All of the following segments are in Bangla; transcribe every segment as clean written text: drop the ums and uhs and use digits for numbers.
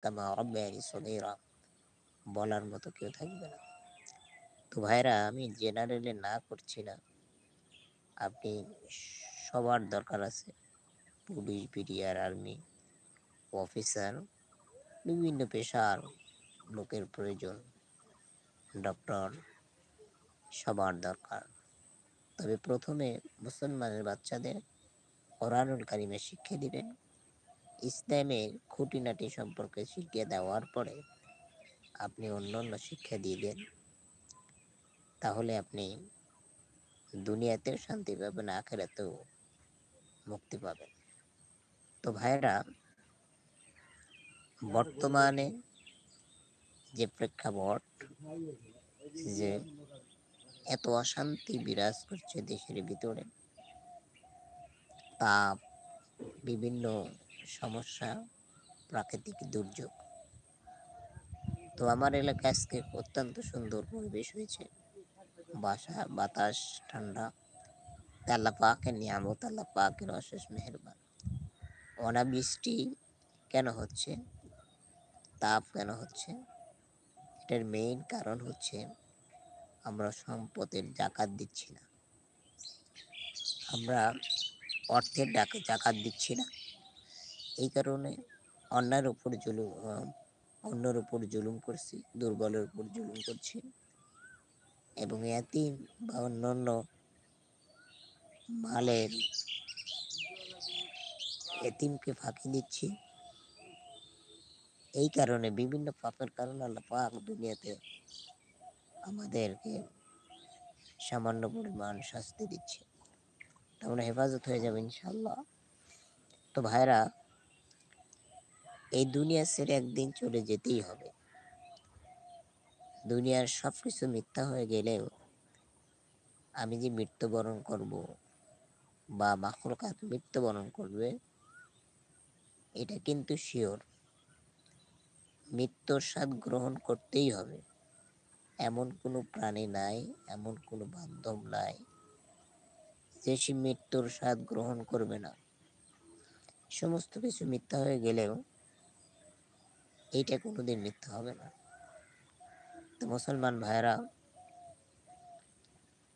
কামা রাব্বায়ানি সগীরা বলার মতো কেউ থাকবে না। তো ভাইরা, আমি জেনারেলে না করছি না। আপনি সবার দরকার আছে, পুলিশ, বিডিআর, আর্মি, অফিসার, বিভিন্ন পেশার লোকের প্রয়োজন, ডক্টর, সবার দরকার। তবে প্রথমে মুসলমানের বাচ্চাদের কোরআনুল কারিমে শিক্ষা দিবেন, ইসলামের খুঁটিনাটি সম্পর্কে শিখিয়ে দেওয়ার পরে আপনি অন্য অন্য শিক্ষা দিয়ে দেন, তাহলে আপনি দুনিয়াতেও শান্তি পাবেন, আখেরাতেও মুক্তি পাবেন। তো ভাইরা, বর্তমানে যে প্রেক্ষাপট, যে এত অশান্তি বিরাজ করছে দেশের ভিতরে, তাপ, বিভিন্ন সমস্যা, প্রাকৃতিক দুর্যোগ। তো আমার এলাকায় আজকে অত্যন্ত সুন্দর পরিবেশ হয়েছে, বাতাস ঠান্ডা। আল্লাহ পাকের নিয়ামত, আল্লাহ পাকের অশেষ মেহেরবান। অনাবৃষ্টি কেন হচ্ছে, তাপ কেন হচ্ছে, এটার মেইন কারণ হচ্ছে আমরা সম্পদের জাকাত দিচ্ছি না, আমরা অর্থের জাকাত দিচ্ছি না। এই কারণে অন্যের উপর অন্যের উপর জুলুম করছি, দুর্বলের উপর জুলুম করছি, এবং এতিম বা অন্যান্য মালের এতিমকে ফাঁকি দিচ্ছি। এই কারণে বিভিন্ন পাপের কারণে আল্লাহ পাক দুনিয়াতে আমাদেরকে সামান্য পরিমাণ শাস্তি দিচ্ছে। আমরা হেফাজত হয়ে যাবে ইনশাল্লাহ। তো ভাইরা, এই দুনিয়া ছেড়ে একদিন চলে যেতেই হবে। দুনিয়ার সবকিছু মিথ্যা হয়ে গেলেও আমি যে মৃত্যুবরণ করব বা মাখলুকাত মৃত্যুবরণ করবে, এটা কিন্তু শিওর। মৃত্যুর স্বাদ গ্রহণ করতেই হবে। এমন কোনো প্রাণী নাই, এমন কোনো বান্ধব নাই যে সে মৃত্যুর স্বাদ গ্রহণ করবে না। সমস্ত কিছু মিথ্যা হয়ে গেলেও এইটা কোনোদিন মিথ্যা হবে না। তো মুসলমান ভাইরা,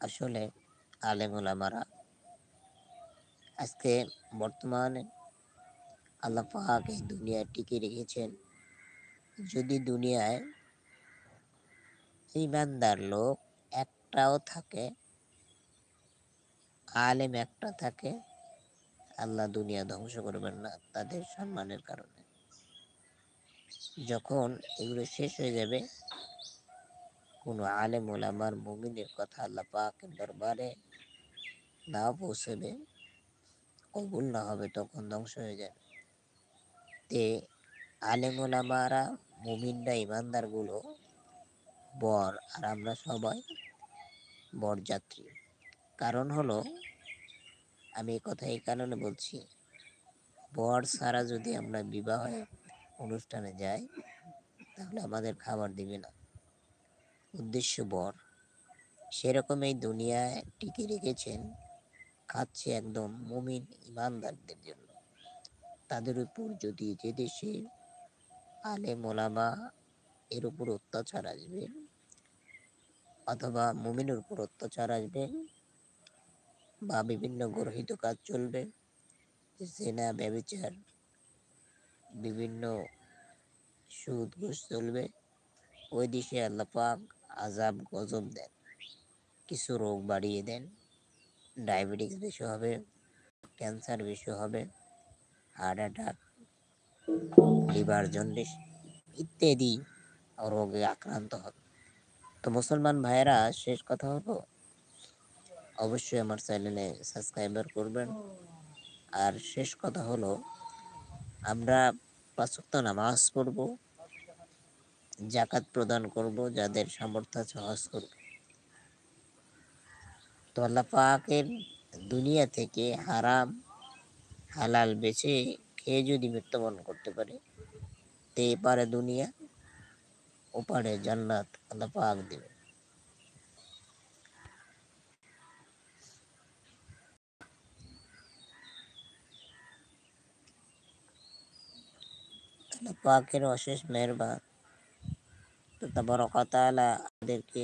আসলে আলেম ওলামারা আজকে বর্তমানে আল্লাহ পাক এই দুনিয়ায় টিকে রেখেছেন। যদি দুনিয়ায় ইমানদার লোক একটাও থাকে, আলেম একটা থাকে, আল্লাহ দুনিয়া ধ্বংস করবেন না তাদের সম্মানের কারণে। যখন এগুলো শেষ হয়ে যাবে, কোনো আলেম ওলামার মুমিনের কথা আল্লাহ পাকের দরবারে না পৌঁছবে, কবুল না হবে, তখন ধ্বংস হয়ে যাবে। তে আলেম ওলামারা, মুমিনরা, ইমানদার গুলো বর, আর আমরা সবাই বরযাত্রী। কারণ হলো, আমি এই কথা এই কারণে বলছি, বর ছাড়া যদি আমরা বিবাহে অনুষ্ঠানে যাই, তাহলে আমাদের খাবার দিবে না। উদ্দেশ্য বর। সেরকম এই দুনিয়ায় টিকে রেখেছেন, খাচ্ছে একদম মুমিন ইমানদারদের জন্য। তাদের উপর যদি যে দেশে আলেম ওলামা এর উপর অত্যাচার আসবে, অথবা মুমিনের উপর অত্যাচার আসবে, বা বিভিন্ন গর্হিত কাজ চলবে, জেনা, ব্যভিচার, বিভিন্ন সুদ ঘুষ চলবে, ওই দেশে আল্লাহ পাক আযাব গজব দেন, কিছু রোগ বাড়িয়ে দেন। ডায়াবেটিস বেশি হবে, ক্যান্সার বেশি হবে, হার্ট অ্যাটাক, লিভার জন্ডিস ইত্যাদি রোগে আক্রান্ত হবে। তো মুসলমান ভাইয়েরা, শেষ কথা হলো, অবশ্যই আমার চ্যানেলে সাবস্ক্রাইবার করবেন। আর শেষ কথা হলো, আমরা ৫ ওয়াক্ত নামাজ পড়ব, জাকাত প্রদান করব, যাদের সামর্থ্য আছে হজ করব। তো আল্লাহ পাকের দুনিয়া থেকে হারাম হালাল বেছে খেয়ে যদি মৃত্যুবরণ করতে পারে, তো এপারে দুনিয়া, ওপারে জান্নাত আল্লাহ পাক দেবে। আল্লাহ পাকের অশেষ মেহেরবান। তো তাবারাক ওয়া তাআলা আমাদেরকে